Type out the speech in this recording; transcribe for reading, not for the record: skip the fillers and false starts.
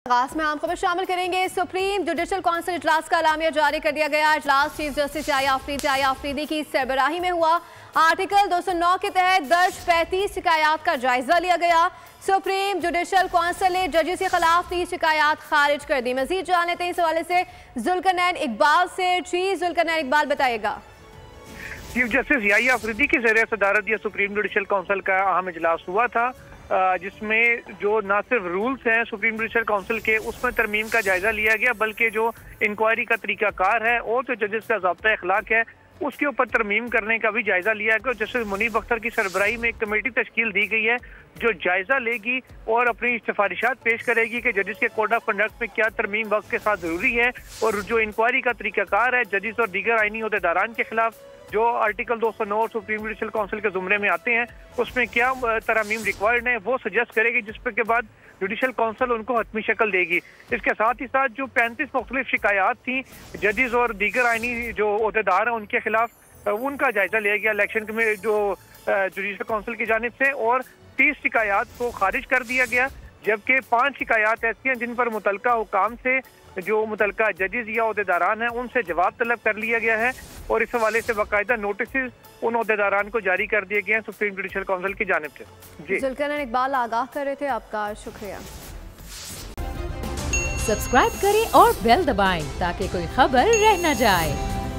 आगाज में आम खबर शामिल करेंगे। सुप्रीम जुडिशल काउंसिल इजलास का एलामिया जारी कर दिया गया। इजलास चीफ जस्टिस याया आफरीदी की सरबराही में हुआ। आर्टिकल 209 के तहत दर्ज 35 शिकायत का जायजा लिया गया। सुप्रीम जुडिशल काउंसिल ने जजेस के खिलाफ 30 शिकायत खारिज कर दी। मजीद जान लेते हैं इस हवाले से जुल्करनैन इकबाल से। चीफ जुल्करनैन इकबाल बताएगा। चीफ जस्टिस याया आफरीदी की ज़रिए सदारत यह सुप्रीम जुडिशल काउंसिल का अहम इजलास हुआ था, जिसमें जो ना सिर्फ रूल्स हैं सुप्रीम जुडिशल काउंसिल के उसमें तरमीम का जायजा लिया गया, बल्कि जो इंक्वायरी का तरीकाकार है और जो जजेस का ज़ाब्ता अखलाक है उसके ऊपर तरमीम करने का भी जायजा लिया गया। जस्टिस मुनीब अख्तर की सरबराही में एक कमेटी तश्कील दी गई है जो जायजा लेगी और अपनी सिफारिशात पेश करेगी कि जजेस के कोड ऑफ कंडक्ट में क्या तरमीम वक्त के साथ जरूरी है, और जो इंक्वायरी का तरीकाकार है जजेस और दीगर आईनी ओहदेदारान के खिलाफ जो आर्टिकल 209 सुप्रीम जुडिशल काउंसिल के जुमरे में आते हैं उसमें क्या तरमीम रिक्वायर्ड है वो सजेस्ट करेगी, जिस पर के बाद जुडिशल काउंसिल उनको हतमी शक्ल देगी। इसके साथ ही साथ जो 35 मुख्तलिफ शिकायत थी जजेस और दीगर आईनी जो ओहदेदार हैं उनके खिलाफ, उनका जायजा लिया गया इलेक्शन में जो जुडिशल काउंसिल की जानिब से, और 30 शिकायत को खारिज कर दिया गया, जबकि 5 शिकायत ऐसी हैं जिन पर मुतलका हुकाम से जो मुतलका जजेस या ओहदेदारान हैं उनसे जवाब तलब कर लिया गया है, और इस हवाले से बाकायदा नोटिस उन ओहदेदारान को जारी कर दिए गए हैं सुप्रीम जुडिशल काउंसिल की जानिब से। जी जुल्करनैन इकबाल आगाह कर रहे थे, आपका शुक्रिया। सब्सक्राइब करें और बेल दबाएं ताकि कोई खबर रह न जाए।